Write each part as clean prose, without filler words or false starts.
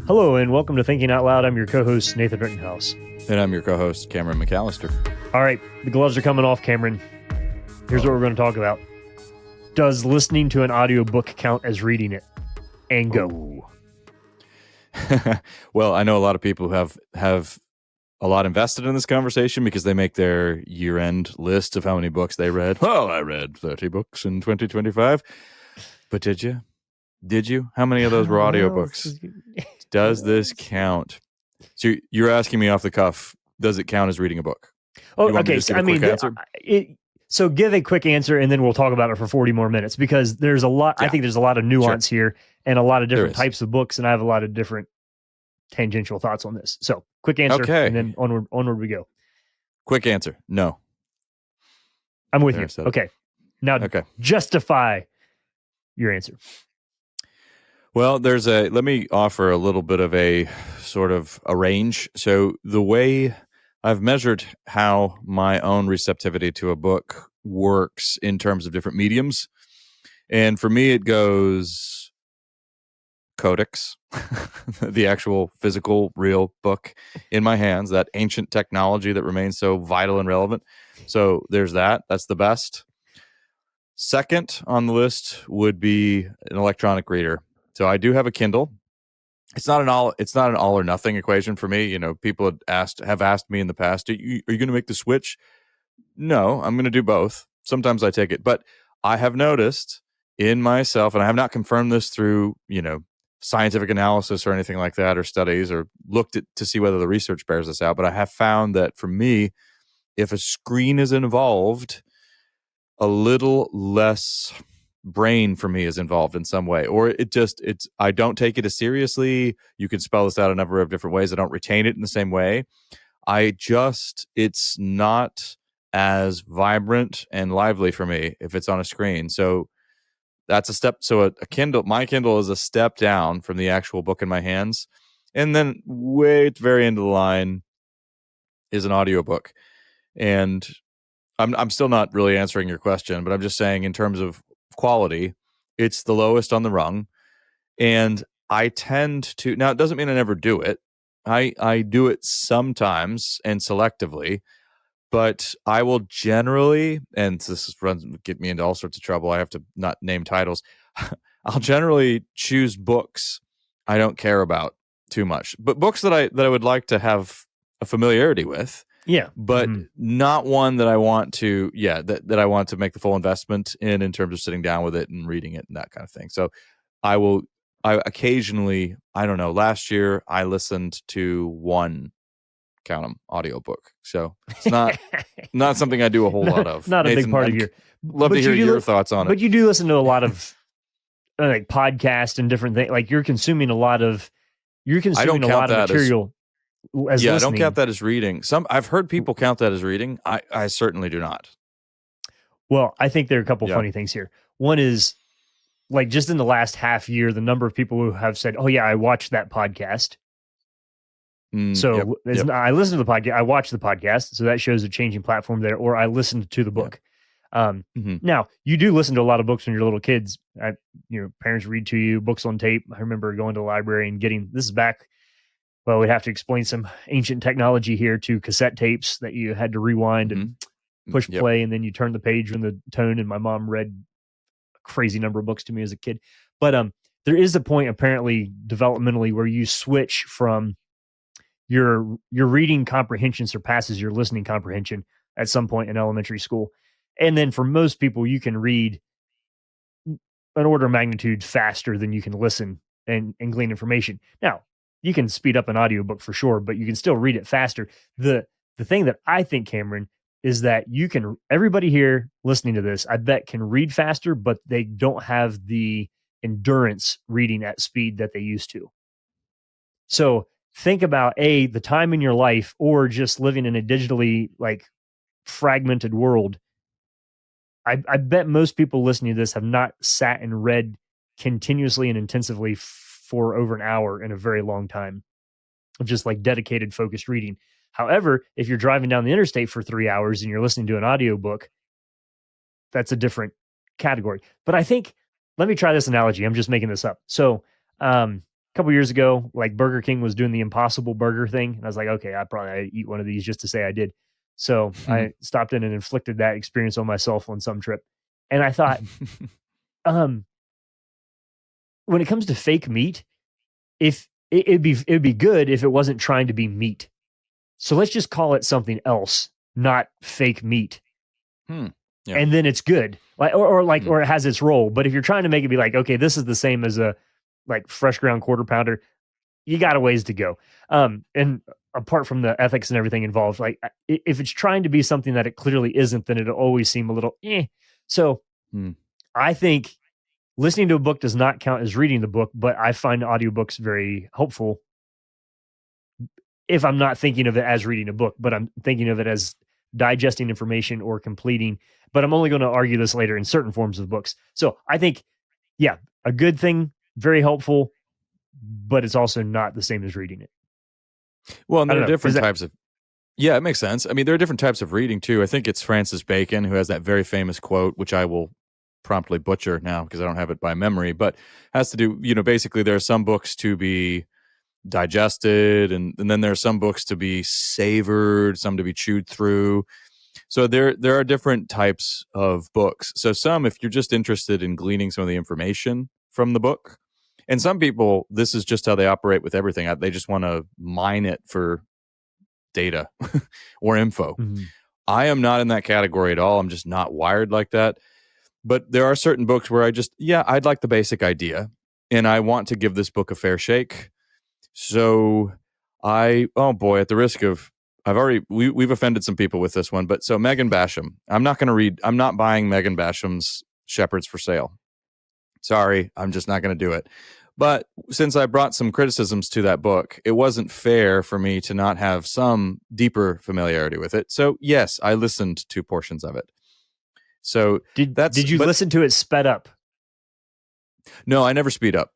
Hello and welcome to Thinking Out Loud. I'm your co-host, Nathan Rittenhouse. And I'm your co-host, Cameron McAllister. All right, the gloves are coming off, Cameron. Here's what we're going to talk about. Does listening to an audiobook count as reading it? And go. Well, I know a lot of people who have a lot invested in this conversation because they make their year-end list of how many books they read. Oh, I read 30 books in 2025. But did you? Did you? How many of those were audiobooks? Does this count? So you're asking me off the cuff, does it count as reading a book? Oh, okay. So, so give a quick answer and then we'll talk about it for 40 more minutes because there's a lot, I think there's a lot of nuance here and a lot of different types of books, and I have a lot of different tangential thoughts on this. So quick answer and then onward we go. Quick answer. No. I'm with you. Okay. Now justify your answer. Well, let me offer a little bit of a sort of a range. So the way I've measured how my own receptivity to a book works in terms of different mediums. And for me, it goes codex, the actual physical, real book in my hands, that ancient technology that remains so vital and relevant. So there's that. That's the best. Second on the list would be an electronic reader. So I do have a Kindle. It's not an all or nothing equation for me. You know, people have asked me in the past, are you going to make the switch? No, I'm going to do both. Sometimes I take it, but I have noticed in myself, and I have not confirmed this through, scientific analysis or anything like that, or studies, or looked at to see whether the research bears this out. But I have found that for me, if a screen is involved, a little less brain for me is involved in some way, or I don't take it as seriously. You can spell this out a number of different ways. I don't retain it in the same way. It's not as vibrant and lively for me if it's on a screen. So that's a step. So a Kindle, my Kindle is a step down from the actual book in my hands. And then way at the very end of the line is an audiobook. And I'm still not really answering your question, but I'm just saying in terms of quality, it's the lowest on the rung. And I tend to, now it doesn't mean I never do it. I do it sometimes and selectively, but I will generally, and this get me into all sorts of trouble, I have to not name titles. I'll generally choose books I don't care about too much, but books that I would like to have a familiarity with. Yeah. But not one that I want to, that I want to make the full investment in terms of sitting down with it and reading it and that kind of thing. So I occasionally, I don't know, last year I listened to one, count them, audiobook. So it's not something I do a whole lot of. Not Nathan, a big part of your. Love to hear your thoughts on it. But you do listen to a lot of like podcasts and different things. Like you're consuming a lot of material. I don't count that as reading. I've heard people count that as reading. I certainly do not. Well, I think there are a couple funny things here. One is like just in the last half year, the number of people who have said, "Oh yeah, I watched that podcast." I listened to the podcast. I watched the podcast, so that shows a changing platform there. Or I listened to the book. Now you do listen to a lot of books when you're little kids. Parents read to you books on tape. I remember going to the library and getting this is back. Well, we'd have to explain some ancient technology here to cassette tapes that you had to rewind and push play, and then you turn the page when the tone. And my mom read a crazy number of books to me as a kid. But there is a point apparently developmentally where you switch from your reading comprehension surpasses your listening comprehension at some point in elementary school. And then for most people, you can read an order of magnitude faster than you can listen and glean information. Now, you can speed up an audiobook for sure, but you can still read it faster. The thing that I think, Cameron, is that everybody here listening to this, I bet can read faster, but they don't have the endurance reading at speed that they used to. So think about the time in your life or just living in a digitally like fragmented world. I bet most people listening to this have not sat and read continuously and intensively for over an hour in a very long time of just like dedicated focused reading. However, if you're driving down the interstate for 3 hours and you're listening to an audiobook, that's a different category. But I think let me try this analogy. I'm just making this up. So, a couple years ago, like Burger King was doing the Impossible Burger thing, and I was like, okay, I'd eat one of these just to say I did. So I stopped in and inflicted that experience on myself on some trip, and I thought, when it comes to fake meat, if it'd be good if it wasn't trying to be meat. So let's just call it something else, not fake meat. Yeah. And then it's good, like or it has its role. But if you're trying to make it be like, okay, this is the same as a like fresh ground quarter pounder, you got a ways to go. And apart from the ethics and everything involved, like if it's trying to be something that it clearly isn't, then it'll always seem a little eh. So I think listening to a book does not count as reading the book, but I find audiobooks very helpful if I'm not thinking of it as reading a book, but I'm thinking of it as digesting information or completing. But I'm only going to argue this later in certain forms of books. So I think, yeah, a good thing, very helpful, but it's also not the same as reading it. Well, and there are different types of. Yeah, it makes sense. I mean, there are different types of reading too. I think it's Francis Bacon who has that very famous quote, which I will promptly butcher now because I don't have it by memory, but has to do, basically there are some books to be digested and then there are some books to be savored, some to be chewed through. So there are different types of books. So some, if you're just interested in gleaning some of the information from the book, and some people, this is just how they operate with everything. They just want to mine it for data or info. I am not in that category at all. I'm just not wired like that. But there are certain books where I'd like the basic idea and I want to give this book a fair shake. So at the risk of, we've offended some people with this one, but so Megan Basham, I'm not buying Megan Basham's Shepherds for Sale. Sorry, I'm just not going to do it. But since I brought some criticisms to that book, it wasn't fair for me to not have some deeper familiarity with it. So yes, I listened to portions of it. So did you listen to it sped up? No, I never speed up.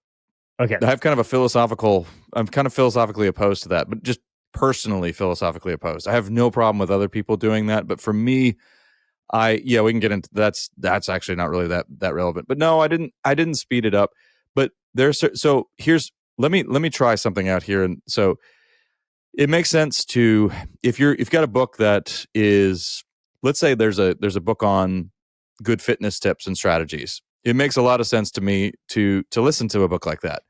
Okay. I'm kind of philosophically opposed to that, but just personally philosophically opposed. I have no problem with other people doing that, but for me, we can get into that's actually not really that relevant. But no, I didn't speed it up. But let me try something out here. And so it makes sense to if you've got a book that is, let's say there's a book on good fitness tips and strategies. It makes a lot of sense to me to listen to a book like that.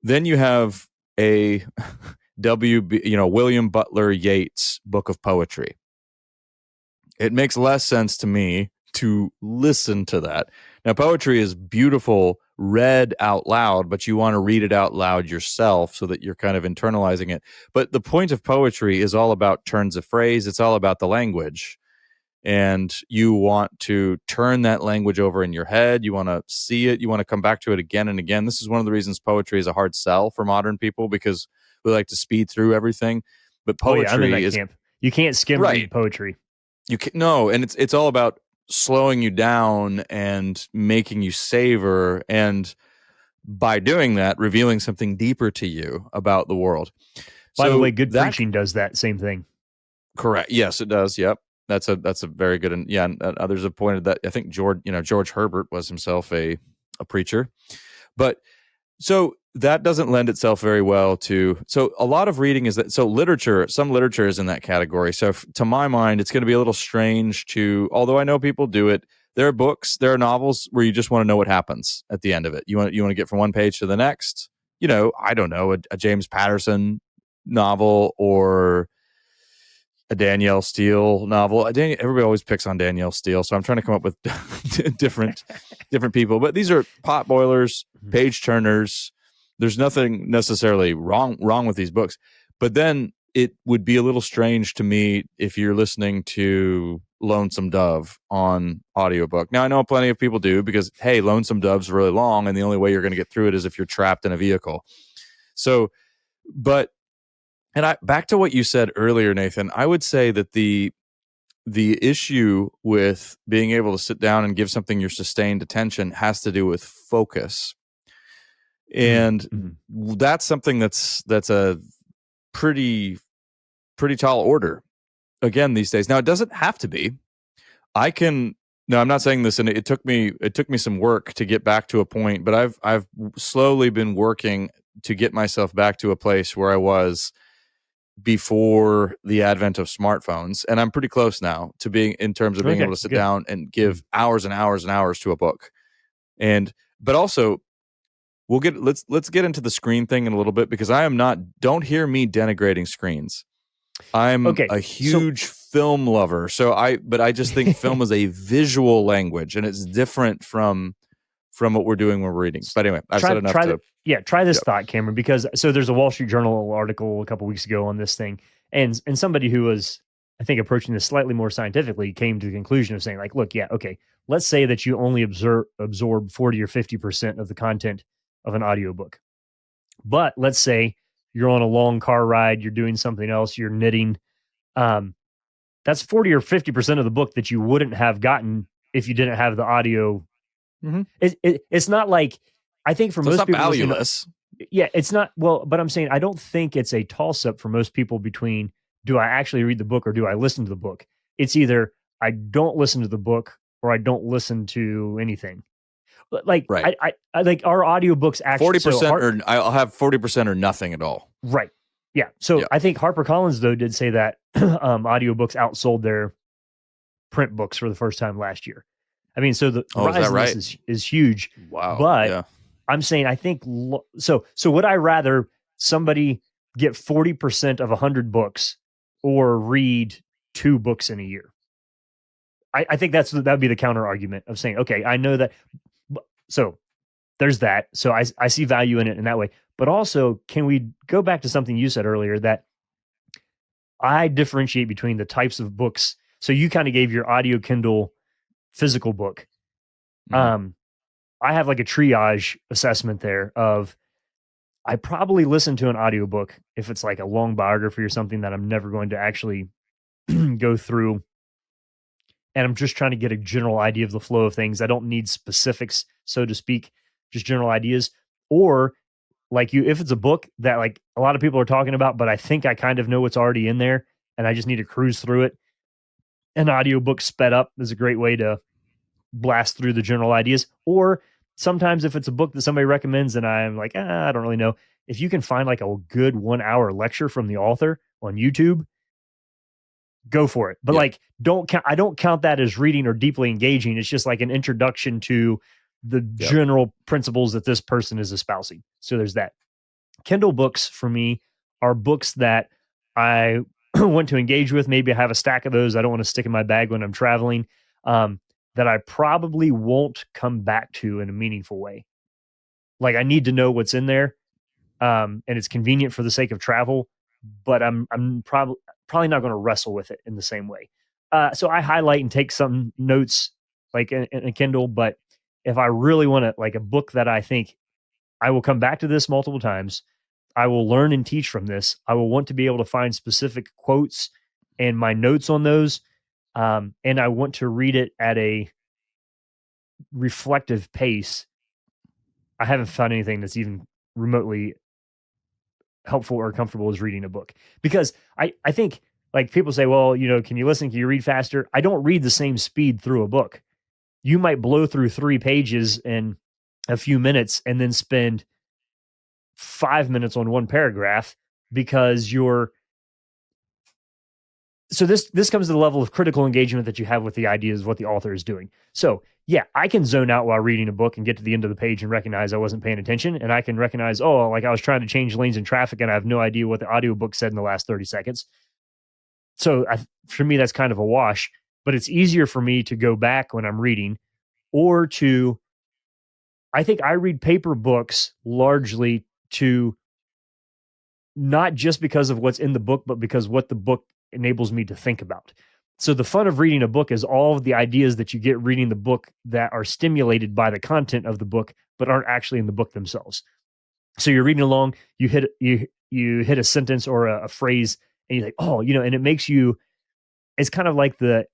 Then you have a William Butler Yeats book of poetry. It makes less sense to me to listen to that. Now, poetry is beautiful read out loud, but you want to read it out loud yourself so that you're kind of internalizing it. But the point of poetry is all about turns of phrase. It's all about the language. And you want to turn that language over in your head. You want to see it. You want to come back to it again and again. This is one of the reasons poetry is a hard sell for modern people, because we like to speed through everything. But poetry I'm in that camp. You can't skim read poetry. You can no, and it's all about slowing you down and making you savor, and by doing that, revealing something deeper to you about the world. By the way, good preaching does that same thing. Correct. Yes, it does. Yep. That's a very good, and others have pointed that. I think George Herbert was himself a preacher, but so that doesn't lend itself very well to. So a lot of reading is that. So some literature is in that category. So to my mind, it's going to be a little strange to. Although I know people do it, there are novels where you just want to know what happens at the end of it. You want to get from one page to the next. I don't know, a James Patterson novel or a Danielle Steele novel. Everybody always picks on Danielle Steele, so I'm trying to come up with different people. But these are pot boilers, page turners. There's nothing necessarily wrong with these books. But then it would be a little strange to me if you're listening to Lonesome Dove on audiobook. Now, I know plenty of people do, because, hey, Lonesome Dove's really long, and the only way you're going to get through it is if you're trapped in a vehicle. So, back to what you said earlier, Nathan, I would say that the issue with being able to sit down and give something your sustained attention has to do with focus. And that's something that's a pretty tall order, again, these days. Now, it doesn't have to be. I can No, I'm not saying this, and it took me some work to get back to a point, but I've slowly been working to get myself back to a place where I was before the advent of smartphones, and I'm pretty close now to being, in terms of being able to sit down and give hours and hours and hours to a book. But also, let's get into the screen thing in a little bit, because don't hear me denigrating screens. I'm a huge film lover. But I just think film is a visual language, and it's different from what we're doing when we're reading. But anyway, I've said enough. Try this thought, Cameron, because there's a Wall Street Journal article a couple weeks ago on this thing, and somebody who was, I think, approaching this slightly more scientifically came to the conclusion of saying, like, look, let's say that you only absorb 40 or 50% of the content of an audiobook. But let's say you're on a long car ride, you're doing something else, you're knitting. That's 40 or 50% of the book that you wouldn't have gotten if you didn't have the audio. Mm-hmm. It's not like, I think for most people, it's not valueless. It's not. Well, but I'm saying, I don't think it's a toss up for most people between, do I actually read the book or do I listen to the book? It's either I don't listen to the book or I don't listen to anything. Like, right. I like our audiobooks actually 40%, or I'll have 40% or nothing at all. Right. Yeah. So I think HarperCollins, though, did say that audiobooks outsold their print books for the first time last year. I mean, so the rise in this is huge. Wow. But I'm saying, I think, so would I rather somebody get 40% of 100 books or read 2 books in a year? I think that would be the counter argument of saying, okay, I know that. So there's that. So I see value in it in that way. But also, can we go back to something you said earlier, that I differentiate between the types of books? So you kind of gave your audio Kindle physical book. Mm-hmm. I have like a triage assessment there of, I probably listen to an audiobook if it's like a long biography or something that I'm never going to actually go through. And I'm just trying to get a general idea of the flow of things. I don't need specifics, so to speak, just general ideas. Or like if it's a book that like a lot of people are talking about, but I think I kind of know what's already in there and I just need to cruise through it, an audiobook sped up is a great way to blast through the general ideas. Or sometimes if it's a book that somebody recommends and I'm like, I don't really know, if you can find like a good 1-hour lecture from the author on YouTube, go for it. But like, I don't count that as reading or deeply engaging. It's just like an introduction to the general principles that this person is espousing. So there's that. Kindle books for me are books that I want to engage with. Maybe I have a stack of those I don't want to stick in my bag when I'm traveling, that I probably won't come back to in a meaningful way. Like, I need to know what's in there, and it's convenient for the sake of travel, but I'm probably not going to wrestle with it in the same way. So I highlight and take some notes like in a Kindle, but if I really want to, like a book that I think I will come back to this multiple times, I will learn and teach from this, I will want to be able to find specific quotes and my notes on those. And I want to read it at a reflective pace. I haven't found anything that's even remotely helpful or comfortable as reading a book, because I think, like, people say, well, can you listen? Can you read faster? I don't read the same speed through a book. You might blow through 3 pages in a few minutes and then spend 5 minutes on one paragraph because so this comes to the level of critical engagement that you have with the ideas of what the author is doing. So yeah, I can zone out while reading a book and get to the end of the page and recognize I wasn't paying attention. And I can recognize, like I was trying to change lanes in traffic and I have no idea what the audiobook said in the last 30 seconds. So for me, that's kind of a wash, but it's easier for me to go back when I'm reading, or I think I read paper books largely to not just because of what's in the book, but because what the book enables me to think about. So the fun of reading a book is all of the ideas that you get reading the book that are stimulated by the content of the book, but aren't actually in the book themselves. So you're reading along, you hit a sentence or a phrase, and you're like, and it makes you. It's kind of like the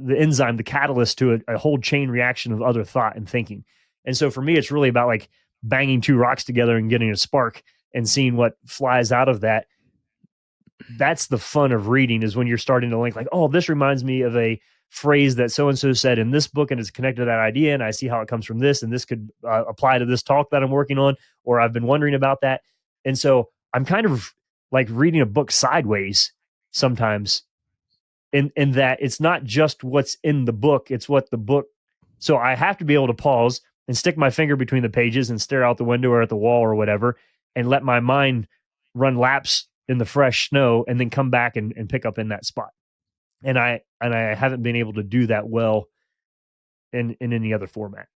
enzyme, the catalyst to a whole chain reaction of other thought and thinking. And so for me, it's really about like banging 2 rocks together and getting a spark and seeing what flies out of that. that's the fun of reading, is when you're starting to link like, oh, this reminds me of a phrase that so-and-so said in this book and it's connected to that idea. And I see how it comes from this, and this could apply to this talk that I'm working on, or I've been wondering about that. And so I'm kind of like reading a book sideways sometimes, in that it's not just what's in the book, it's what the book. So I have to be able to pause and stick my finger between the pages and stare out the window or at the wall or whatever, and let my mind run laps in the fresh snow and then come back and pick up in that spot. And I haven't been able to do that well in any other format.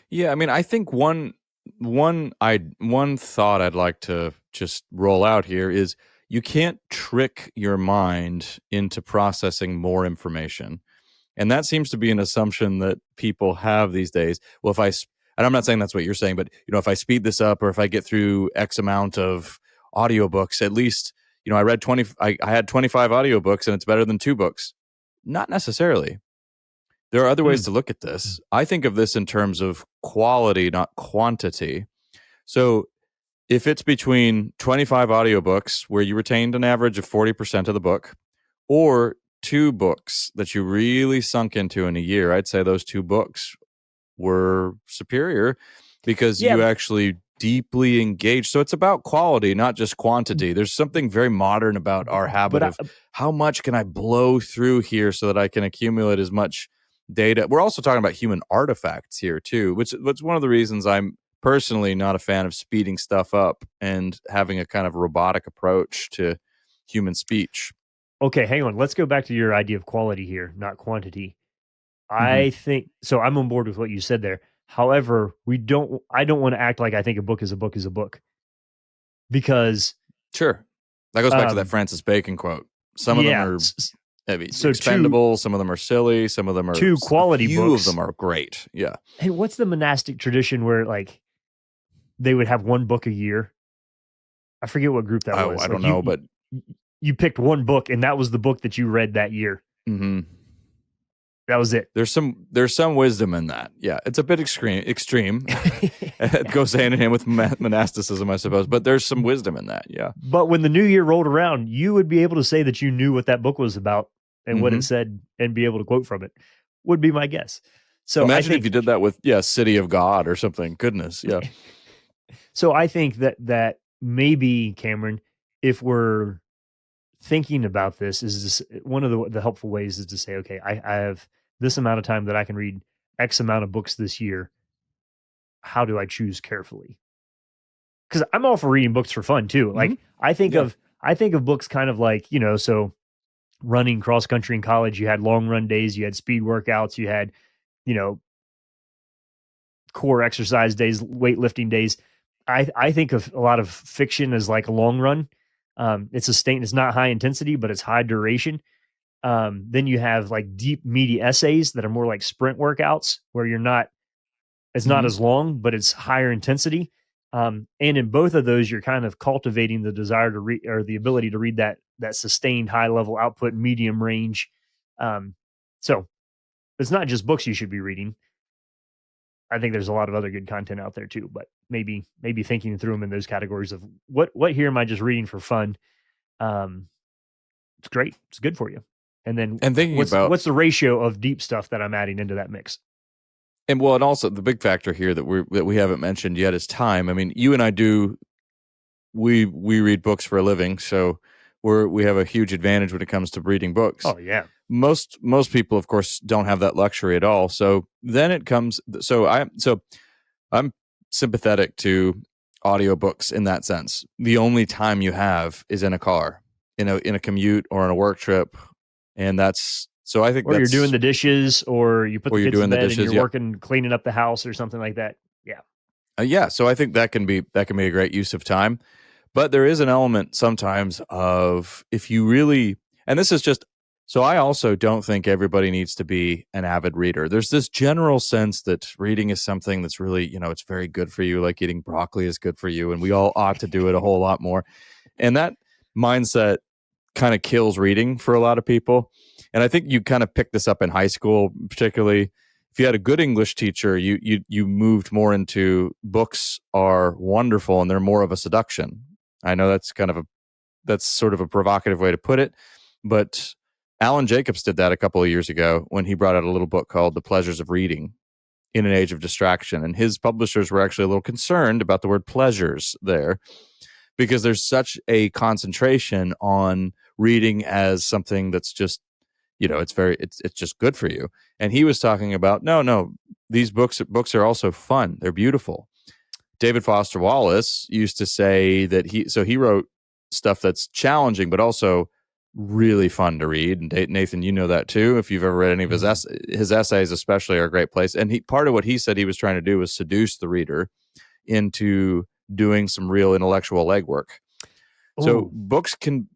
Yeah, I mean, I think one thought I'd like to just roll out here is you can't trick your mind into processing more information. And that seems to be an assumption that people have these days. Well, and I'm not saying that's what you're saying, but if I speed this up, or if I get through X amount of audiobooks, at least, I read I had 25 audiobooks and it's better than 2 books. Not necessarily. There are other ways to look at this. I think of this in terms of quality, not quantity. So if it's between 25 audiobooks where you retained an average of 40% of the book, or 2 books that you really sunk into in a year, I'd say those 2 books were superior because you actually deeply engaged. So it's about quality, not just quantity. There's something very modern about our habit of how much can I blow through here so that I can accumulate as much data. We're also talking about human artifacts here too, which one of the reasons I'm personally not a fan of speeding stuff up and having a kind of robotic approach to human speech. Okay, hang on. Let's go back to your idea of quality here, not quantity. I think so. I'm on board with what you said there. However, I don't want to act like I think a book is a book is a book, because sure, that goes back to that Francis Bacon quote. Some of them are expendable, some of them are silly, some of them are 2 quality books. Few of them are great. Yeah. Hey, what's the monastic tradition where like they would have 1 book a year? I forget what group that was. I don't know, but you picked 1 book and that was the book that you read that year. Mm-hmm. That was it. There's some wisdom in that. Yeah, it's a bit extreme. It goes hand in hand with monasticism, I suppose, but there's some wisdom in that. Yeah. But when the new year rolled around, you would be able to say that you knew what that book was about and what it said and be able to quote from it, would be my guess. So imagine if you did that with City of God or something. Goodness, yeah. So I think that maybe, Cameron, if we're thinking about this, is one of the helpful ways is to say, okay, I have this amount of time that I can read X amount of books this year. How do I choose carefully? Because I'm all for reading books for fun too. Like I think of books kind of like, so running cross country in college, you had long run days, you had speed workouts, you had, core exercise days, weightlifting days. I think of a lot of fiction as like a long run. It's not high intensity, but it's high duration. Then you have like deep, meaty essays that are more like sprint workouts where it's not as long, but it's higher intensity. And in both of those, you're kind of cultivating the desire to read, or the ability to read that sustained high level output, medium range. So it's not just books you should be reading. I think there's a lot of other good content out there too, but maybe thinking through them in those categories of what here am I just reading for fun? It's great. It's good for you. And then what's the ratio of deep stuff that I'm adding into that mix? And also the big factor here that we haven't mentioned yet is time. I mean, you and I we read books for a living, so we have a huge advantage when it comes to reading books. Oh yeah. Most people, of course, don't have that luxury at all. So then it comes. So I'm sympathetic to audiobooks in that sense. The only time you have is in a car, in a commute or on a work trip, and that's. So I think, or you're doing the dishes, or you put the kids in bed dishes, and you're working, cleaning up the house or something like that. Yeah. So I think that can be a great use of time, but there is an element sometimes of if you really, and this is just. So I also don't think everybody needs to be an avid reader. There's this general sense that reading is something that's really, it's very good for you, like eating broccoli is good for you, and we all ought to do it a whole lot more. And that mindset kind of kills reading for a lot of people. And I think you kind of picked this up in high school, particularly if you had a good English teacher, you moved more into books are wonderful and they're more of a seduction. I know that's kind of a that's sort of a provocative way to put it, but Alan Jacobs did that a couple of years ago when he brought out a little book called The Pleasures of Reading in an Age of Distraction. And his publishers were actually a little concerned about the word pleasures there, because there's such a concentration on reading as something that's just, it's just good for you. And he was talking about, no, these books are also fun. They're beautiful. David Foster Wallace used to say that he wrote stuff that's challenging, but also really fun to read. And Nathan, you know that too. If you've ever read any of his essays, especially, are a great place. And part of what he said he was trying to do was seduce the reader into doing some real intellectual legwork. So books can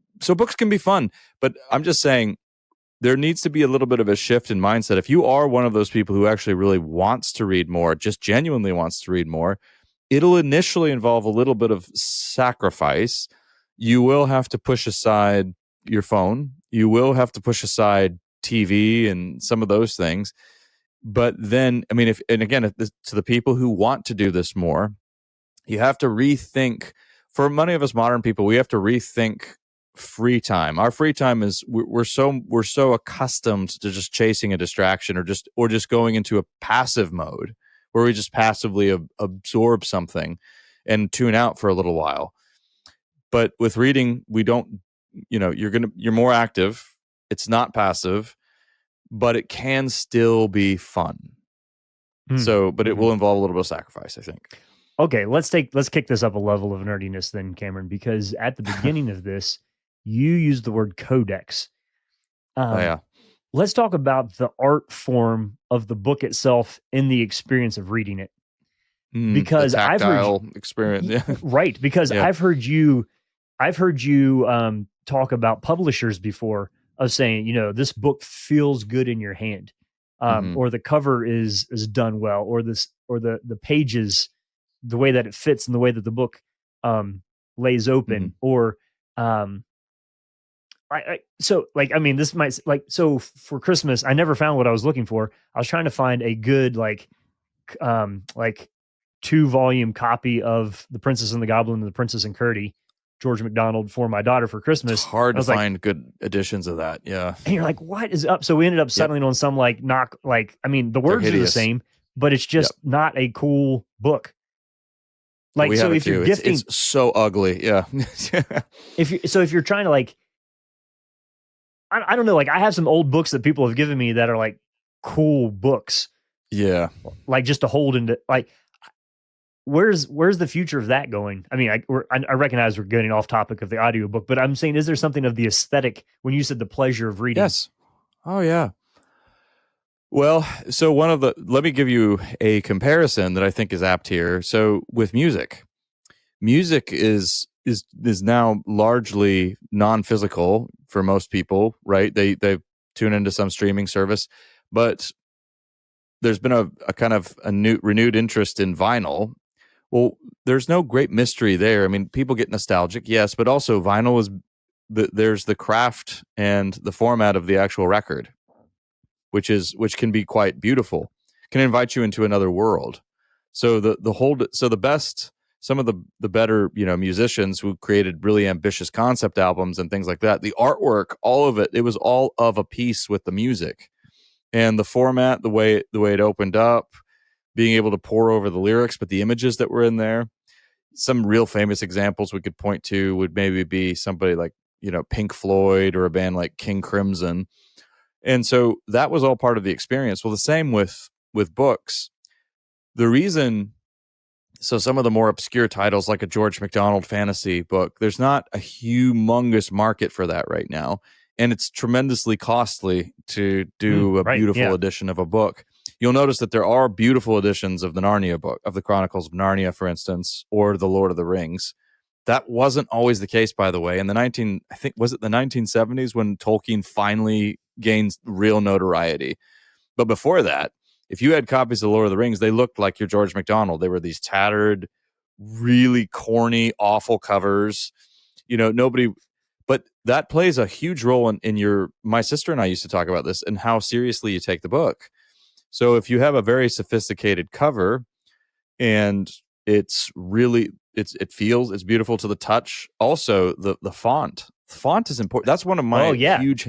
be fun, but I'm just saying there needs to be a little bit of a shift in mindset. If you are one of those people who actually really wants to read more, just genuinely wants to read more, it'll initially involve a little bit of sacrifice. You will have to push aside your phone. You will have to push aside TV and some of those things. But then, I mean, to the people who want to do this more, you have to rethink. For many of us modern people, we have to rethink free time. Our free time is we're so accustomed to just chasing a distraction or just going into a passive mode where we just passively absorb something and tune out for a little while. But with reading, we don't, you're more active. It's not passive, but it can still be fun. But it will involve a little bit of sacrifice, I think. Okay, let's kick this up a level of nerdiness then, Cameron, because at the beginning of this, you used the word codex. Yeah. Let's talk about the art form of the book itself in the experience of reading it. Because the tactile I've heard experience, yeah. Right, because yeah. I've heard you talk about publishers before of saying, this book feels good in your hand, or the cover is done well, or the pages, the way that it fits and the way that the book lays open, or this might so for Christmas I never found what I was looking for. I was trying to find a good 2-volume copy of The Princess and the Goblin and The Princess and Curdie, George MacDonald, for my daughter for Christmas. It's hard to find good editions of that. Yeah. And you're like, what is up? So we ended up settling on some the words are the same, but it's just not a cool book. If you're gifting, it's so ugly. Yeah. if you're trying to I don't know, I have some old books that people have given me that are cool books. Yeah. Just to hold into where's the future of that going? I mean, I recognize we're getting off topic of the audiobook, but I'm saying, is there something of the aesthetic when you said the pleasure of reading? Yes. Oh yeah. Well, so let me give you a comparison that I think is apt here. So with music is now largely non-physical for most people, right? They tune into some streaming service, but there's been a kind of a renewed interest in vinyl. Well, there's no great mystery there. I mean, people get nostalgic, yes, but also vinyl is there's the craft and the format of the actual record, which can be quite beautiful, can invite you into another world. So some of the better, musicians who created really ambitious concept albums and things like that, the artwork, all of it was all of a piece with the music and the format, the way it opened up, being able to pour over the lyrics, but the images that were in there. Some real famous examples we could point to would maybe be somebody like, Pink Floyd or a band like King Crimson. And so that was all part of the experience. Well, the same with books. The reason, so some of the more obscure titles like a George MacDonald fantasy book, there's not a humongous market for that right now. And it's tremendously costly to do a beautiful edition of a book. You'll notice that there are beautiful editions of the Narnia book, of the Chronicles of Narnia, for instance, or the Lord of the Rings. That wasn't always the case, by the way. In the 1970s when Tolkien finally gained real notoriety. But before that, if you had copies of Lord of the Rings, they looked like your George MacDonald. They were these tattered, really corny, awful covers. But that plays a huge role in my sister and I used to talk about this and how seriously you take the book. So if you have a very sophisticated cover and it's really, it's beautiful to the touch. Also, the font. The font is important. That's one of my huge.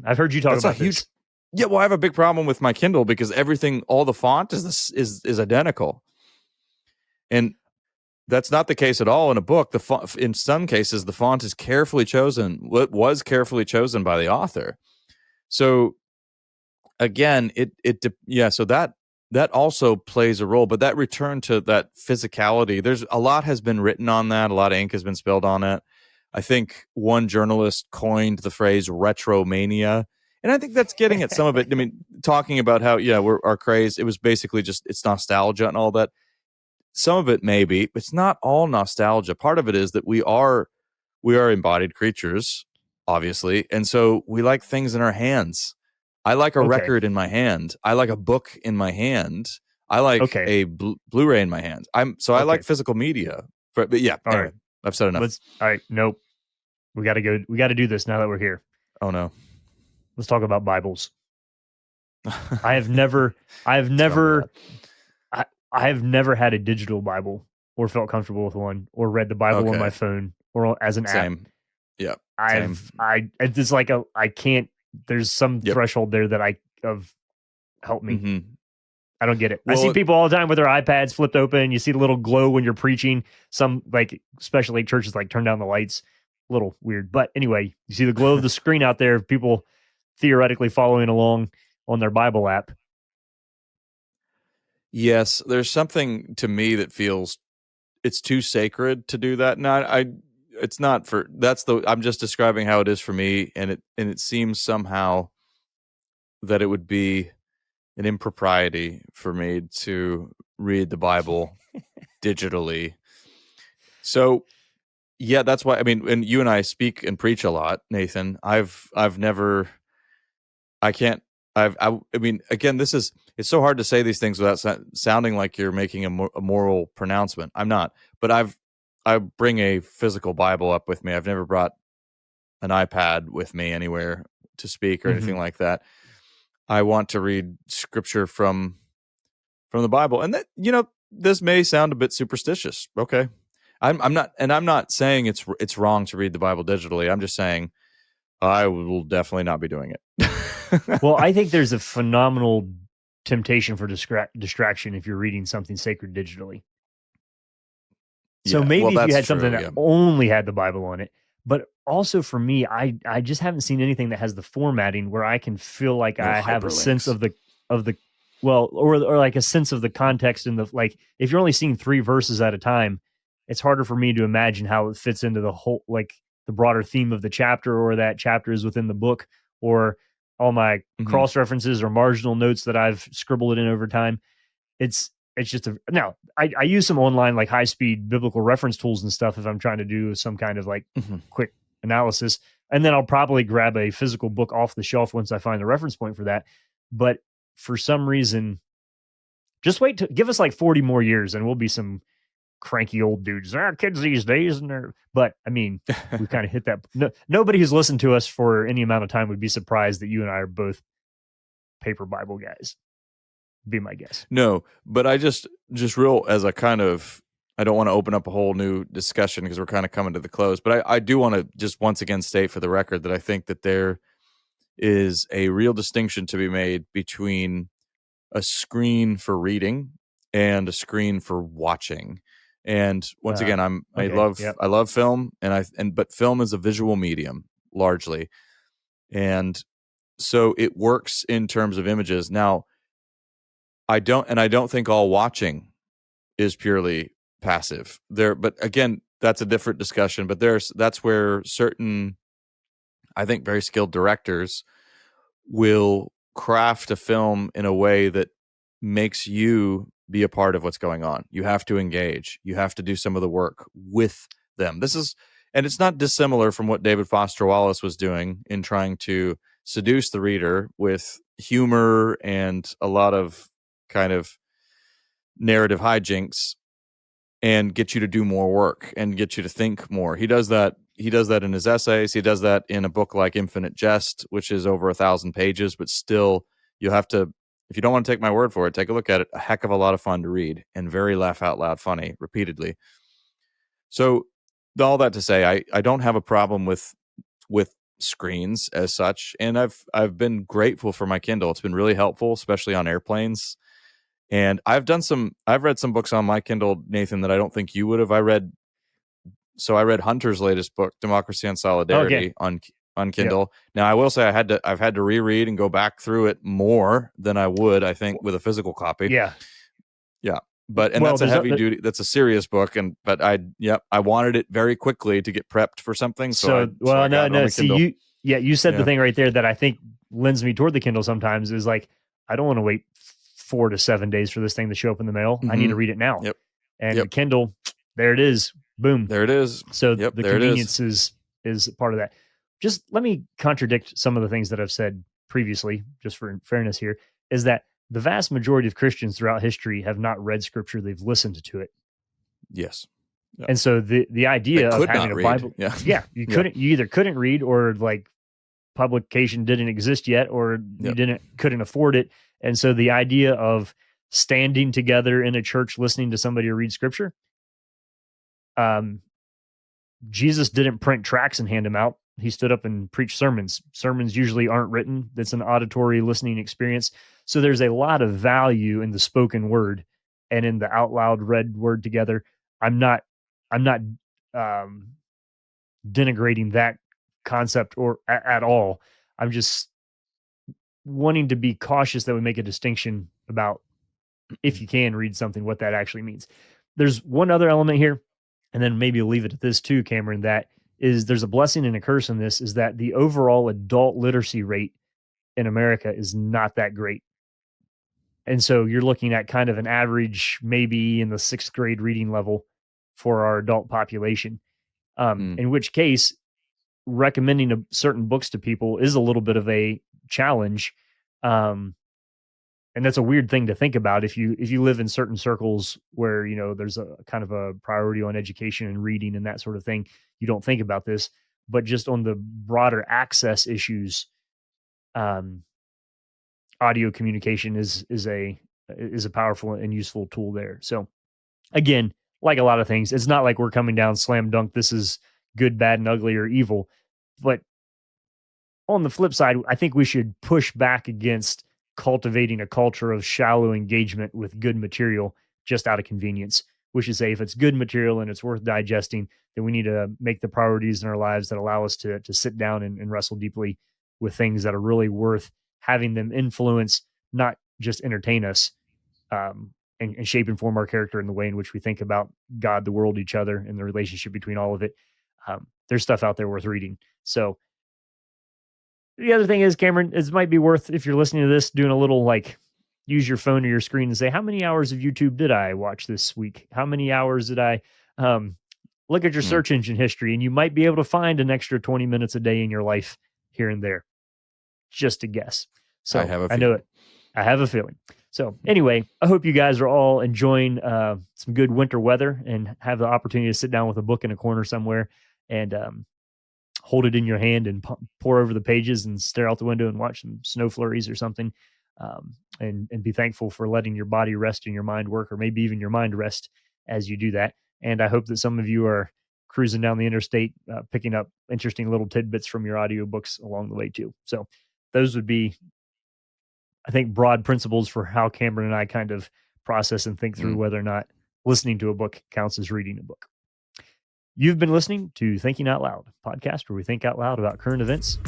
I've heard you talk about this. Yeah, well, I have a big problem with my Kindle because all the font is identical, and that's not the case at all in a book. In some cases, the font is carefully chosen. What was carefully chosen by the author. So again, so that also plays a role. But that return to that physicality, there's a lot has been written on that. A lot of ink has been spilled on it. I think one journalist coined the phrase retromania. And I think that's getting at some of it. I mean, talking about how, our craze, it was basically just, it's nostalgia and all that. Some of it may be, but it's not all nostalgia. Part of it is that we are embodied creatures, obviously. And so we like things in our hands. I like a record in my hand. I like a book in my hand. I like a Blu-ray in my hand. I like physical media. But yeah, anyway, right. I've said enough. All right. Nope. We got to go. We got to do this now that we're here. Oh no. Let's talk about Bibles. I have never had a digital Bible or felt comfortable with one or read the Bible on my phone or as an app. Yeah. It's like I can't, there's some threshold there that help me. Mm-hmm. I don't get it. Well, I see people all the time with their iPads flipped open. You see the little glow when you're preaching. Some especially churches turn down the lights. A little weird. But anyway, you see the glow of the screen out there. People theoretically following along on their Bible app. Yes, there's something to me that feels it's too sacred to do that. It's not for I'm just describing how it is for me, and it seems somehow that it would be an impropriety for me to read the Bible digitally. So yeah, that's why, I mean, and you and I speak and preach a lot, Nathan. I mean, again, it's so hard to say these things without sounding like you're making a moral pronouncement. I'm not, but I bring a physical Bible up with me. I've never brought an iPad with me anywhere to speak or anything like that. I want to read scripture from the Bible, and that, this may sound a bit superstitious. Okay, I'm not saying it's wrong to read the Bible digitally. I'm just saying I will definitely not be doing it. Well, I think there's a phenomenal temptation for distraction if you're reading something sacred digitally. So maybe if you had something that only had the Bible on it, but also for me, I just haven't seen anything that has the formatting where I can feel like I have a sense of the or like a sense of the context and if you're only seeing 3 verses at a time, it's harder for me to imagine how it fits into the whole, the broader theme of the chapter, or that chapter is within the book, or all my cross references or marginal notes that I've scribbled in over time. It's just now I use some online high speed biblical reference tools and stuff if I'm trying to do some kind of quick analysis, and then I'll probably grab a physical book off the shelf once I find the reference point for that. But for some reason, just wait to give us 40 more years and we'll be some cranky old dudes. There are kids these days, but I mean, we kind of hit that. Nobody who's listened to us for any amount of time would be surprised that you and I are both paper Bible guys. Be my guess. No, but I just real as a kind of, I don't want to open up a whole new discussion because we're kind of coming to the close, but I do want to just once again state for the record that I think that there is a real distinction to be made between a screen for reading and a screen for watching. And once again, I love film, but film is a visual medium largely, and so it works in terms of images. Now, I don't think all watching is purely passive there, but again, that's a different discussion. But that's where certain, I think, very skilled directors will craft a film in a way that makes you be a part of what's going on. You have to engage. You have to do some of the work with them. And it's not dissimilar from what David Foster Wallace was doing in trying to seduce the reader with humor and a lot of kind of narrative hijinks and get you to do more work and get you to think more. He does that in his essays. He does that in a book like Infinite Jest, which is over 1,000 pages, but still you have to, if you don't want to take my word for it, take a look at it. A heck of a lot of fun to read and very laugh out loud funny repeatedly. So all that to say, I don't have a problem with screens as such, and I've been grateful for my Kindle. It's been really helpful, especially on airplanes. And I've read some books on my Kindle, Nathan, that I don't think you would have. I read Hunter's latest book, Democracy and Solidarity, on Kindle. Yep. Now I will say I've had to reread and go back through it more than I would, I think, with a physical copy. Yeah. But that's a heavy duty. That's a serious book, but I wanted it very quickly to get prepped for something. No. See, you said the thing right there that I think lends me toward the Kindle sometimes is like, I don't want to wait 4 to 7 days for this thing to show up in the mail. Mm-hmm. I need to read it now. Yep. And the Kindle, there it is. Boom. There it is. So the convenience is part of that. Just let me contradict some of the things that I've said previously, just for fairness here, is that the vast majority of Christians throughout history have not read scripture. They've listened to it. Yes. Yep. And so the idea of having a Bible, you either couldn't read, or like publication didn't exist yet, or you couldn't afford it. And so the idea of standing together in a church, listening to somebody read scripture, Jesus didn't print tracts and hand them out. He stood up and preached sermons. Sermons usually aren't written. It's an auditory listening experience. So there's a lot of value in the spoken word and in the out loud read word together. I'm not denigrating that concept or at all. I'm just wanting to be cautious that we make a distinction about, if you can read something, what that actually means. There's one other element here, and then maybe leave it at this too, Cameron, that is there's a blessing and a curse in this, is that the overall adult literacy rate in America is not that great. And so you're looking at kind of an average, maybe in the 6th grade reading level for our adult population, in which case recommending certain books to people is a little bit of a challenge. And that's a weird thing to think about. If you live in certain circles where, there's a kind of a priority on education and reading and that sort of thing, you don't think about this, but just on the broader access issues, audio communication is a powerful and useful tool there. So again, like a lot of things, it's not like we're coming down slam dunk, this is good, bad, and ugly or evil. But on the flip side, I think we should push back against cultivating a culture of shallow engagement with good material just out of convenience. We should say, if it's good material and it's worth digesting, then we need to make the priorities in our lives that allow us to sit down and wrestle deeply with things that are really worth having them influence, not just entertain us, and shape and form our character in the way in which we think about God, the world, each other, and the relationship between all of it. There's stuff out there worth reading. So the other thing is, Cameron, it might be worth, if you're listening to this, doing a little use your phone or your screen and say, how many hours of YouTube did I watch this week? How many hours did I look at your search engine history? And you might be able to find an extra 20 minutes a day in your life here and there. Just a guess. So I know it. I have a feeling. So anyway, I hope you guys are all enjoying some good winter weather and have the opportunity to sit down with a book in a corner somewhere and hold it in your hand and pour over the pages and stare out the window and watch some snow flurries or something, and be thankful for letting your body rest and your mind work, or maybe even your mind rest as you do that. And I hope that some of you are cruising down the interstate, picking up interesting little tidbits from your audiobooks along the way too. So those would be, I think, broad principles for how Cameron and I kind of process and think through whether or not listening to a book counts as reading a book. You've been listening to Thinking Out Loud, a podcast where we think out loud about current events,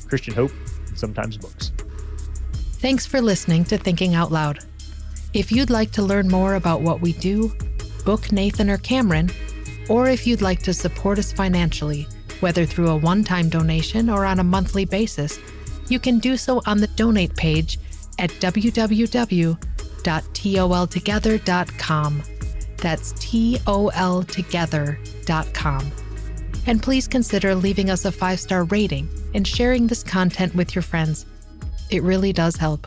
Christian hope, and sometimes books. Thanks for listening to Thinking Out Loud. If you'd like to learn more about what we do, book Nathan or Cameron, or if you'd like to support us financially, whether through a one-time donation or on a monthly basis, you can do so on the donate page at www.toltogether.com. That's toltogether.com. And please consider leaving us a 5-star rating and sharing this content with your friends. It really does help.